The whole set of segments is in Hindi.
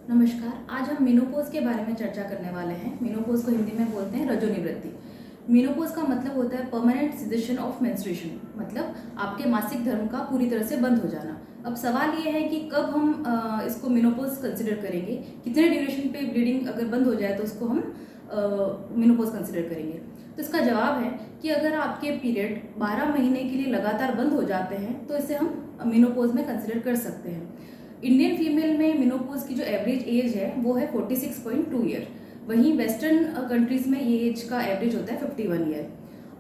नमस्कार। आज हम मेनोपॉज के बारे में चर्चा करने वाले हैं। मेनोपॉज को हिंदी में बोलते हैं रजोनिवृत्ति। मेनोपॉज का मतलब होता है परमानेंट सिजेशन ऑफ मेंस्ट्रुएशन, मतलब आपके मासिक धर्म का पूरी तरह से बंद हो जाना। अब सवाल ये है कि कब हम इसको मेनोपॉज कंसिडर करेंगे, कितने ड्यूरेशन पे ब्लीडिंग अगर बंद हो जाए तो उसको हम मेनोपॉज कंसिडर करेंगे। तो इसका जवाब है कि अगर आपके पीरियड 12 महीने के लिए लगातार बंद हो जाते हैं तो इसे हम मेनोपॉज में कंसिडर कर सकते हैं। इंडियन फीमेल में मेनोपॉज की जो एवरेज एज है वो है 46.2 ईयर। वहीं वेस्टर्न कंट्रीज में ये एज का एवरेज होता है 51 ईयर।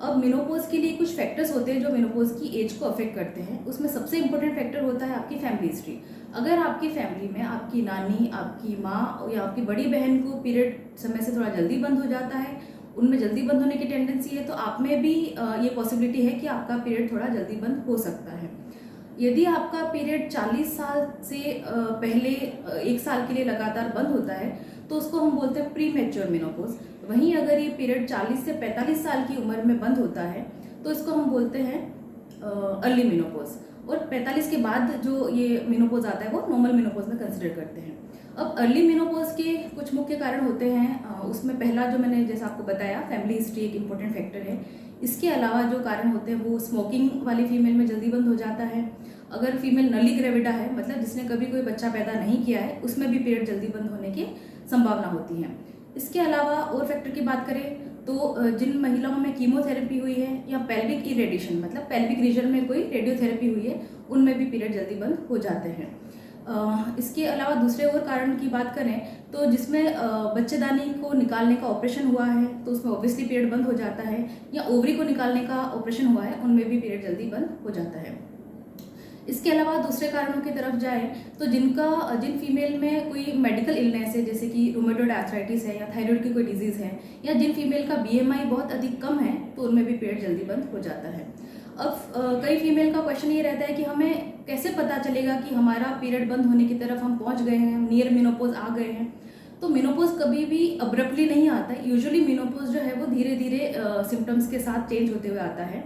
अब मेनोपॉज के लिए कुछ फैक्टर्स होते हैं जो मेनोपॉज की एज को अफेक्ट करते हैं। उसमें सबसे इंपॉर्टेंट फैक्टर होता है आपकी फैमिली हिस्ट्री। अगर आपकी फैमिली में आपकी नानी, आपकी माँ या आपकी बड़ी बहन को पीरियड समय से थोड़ा जल्दी बंद हो जाता है, उनमें जल्दी बंद होने की टेंडेंसी है, तो आप में भी ये पॉसिबिलिटी है कि आपका पीरियड थोड़ा जल्दी बंद हो सकता है। यदि आपका पीरियड 40 साल से पहले 1 साल के लिए लगातार बंद होता है तो उसको हम बोलते हैं प्री मैच्योर मेनोपॉज। वहीं अगर ये पीरियड 40 से 45 साल की उम्र में बंद होता है तो इसको हम बोलते हैं अर्ली मेनोपॉज। और 45 के बाद जो ये मेनोपॉज आता है वो नॉर्मल मेनोपॉज में कंसिडर करते हैं। अब अर्ली मेनोपॉज के कुछ मुख्य कारण होते हैं। उसमें पहला जो मैंने जैसा आपको बताया, फैमिली हिस्ट्री एक इम्पोर्टेंट फैक्टर है। इसके अलावा जो कारण होते हैं वो स्मोकिंग वाली फीमेल में जल्दी बंद हो जाता है। अगर फीमेल नली ग्रेविडा है, मतलब जिसने कभी कोई बच्चा पैदा नहीं किया है, उसमें भी पीरियड जल्दी बंद होने की संभावना होती है। इसके अलावा और फैक्टर की बात करें तो जिन महिलाओं में कीमोथेरेपी हुई है या पेल्विक इरेडिएशन, मतलब पेल्विक रीजन में कोई रेडियोथेरेपी हुई है, उनमें भी पीरियड जल्दी बंद हो जाते हैं। इसके अलावा दूसरे और कारण की बात करें तो जिसमें बच्चेदानी को निकालने का ऑपरेशन हुआ है तो उसमें ऑब्वियसली पीरियड बंद हो जाता है, या ओवरी को निकालने का ऑपरेशन हुआ है, उनमें भी पीरियड जल्दी बंद हो जाता है। इसके अलावा दूसरे कारणों की तरफ जाएं तो जिन फीमेल में कोई मेडिकल इलनेस है, जैसे कि रूमेटॉइड आर्थराइटिस है या थायराइड की कोई डिजीज है, या जिन फीमेल का बीएमआई बहुत अधिक कम है, तो उनमें भी पीरियड जल्दी बंद हो जाता है। अब कई फीमेल का क्वेश्चन ये रहता है कि हमें कैसे पता चलेगा कि हमारा पीरियड बंद होने की तरफ हम पहुंच गए हैं, नियर मेनोपॉज आ गए हैं। तो मेनोपॉज कभी भी अब्रप्टली नहीं आता है। यूजुअली मेनोपॉज जो है वो धीरे धीरे सिम्टम्स के साथ चेंज होते हुए आता है।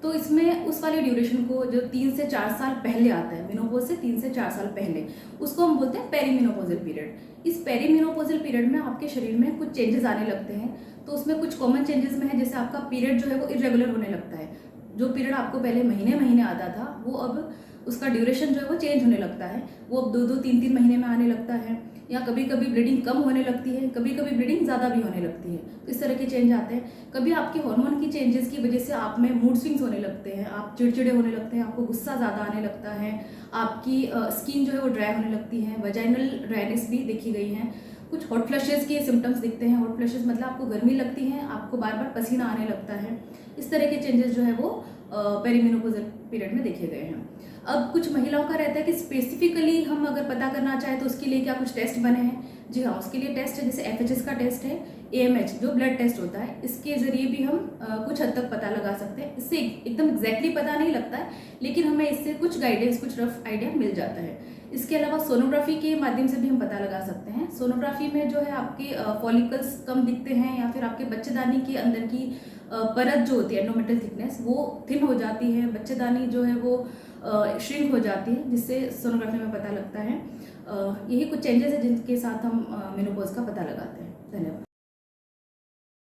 तो इसमें उस वाले ड्यूरेशन को जो 3 से 4 साल पहले आता है, मेनोपॉज से 3 से 4 साल पहले, उसको हम बोलते हैं पेरीमेनोपॉजल पीरियड। इस पेरीमेनोपॉजल पीरियड में आपके शरीर में कुछ चेंजेस आने लगते हैं। तो उसमें कुछ कॉमन चेंजेस में है, जैसे आपका पीरियड जो है वो इरेगुलर होने लगता है। जो पीरियड आपको पहले महीने महीने आता था वो अब उसका ड्यूरेशन जो है वो चेंज होने लगता है। वो अब 2-2, 3-3 महीने में आने लगता है, या कभी कभी ब्लीडिंग कम होने लगती है, कभी कभी ब्लीडिंग ज़्यादा भी होने लगती है। तो इस तरह के चेंज आते हैं। कभी आपके हार्मोन की चेंजेस की वजह से आप में मूड स्विंग्स होने लगते हैं, आप चिड़चिड़े होने लगते हैं, आपको गुस्सा ज़्यादा आने लगता है, आपकी स्किन जो है वो ड्राई होने लगती है, वजाइनल ड्राइनेस भी देखी गई है। कुछ हॉट फ्लशेस के सिम्टम्स दिखते हैं। हॉट फ्लशेस मतलब आपको गर्मी लगती है, आपको बार बार पसीना आने लगता है। इस तरह के चेंजेस जो है वो पेरीमेनोपॉजल पीरियड में देखे गए हैं। अब कुछ महिलाओं का रहता है कि स्पेसिफिकली हम अगर पता करना चाहें तो उसके लिए क्या कुछ टेस्ट बने हैं। जी हाँ, उसके लिए टेस्ट है, जैसे FHS का टेस्ट है, AMH जो ब्लड टेस्ट होता है, इसके जरिए भी हम कुछ हद तक पता लगा सकते हैं। इससे एकदम एग्जैक्टली पता नहीं लगता है, लेकिन हमें इससे कुछ गाइडेंस, कुछ रफ आइडिया मिल जाता है। इसके अलावा सोनोग्राफी के माध्यम से भी हम पता लगा सकते हैं। सोनोग्राफी में जो है आपके फॉलिकल्स कम दिखते हैं, या फिर आपके बच्चेदानी के अंदर की परत जो होती है, एंडोमेट्रियल थिकनेस, वो थिन हो जाती है, बच्चेदानी जो है वो श्रिंक हो जाती है, जिससे सोनोग्राफी में पता लगता है। यही कुछ चेंजेस है जिनके साथ हम मेनोपॉज का पता लगाते हैं। धन्यवाद।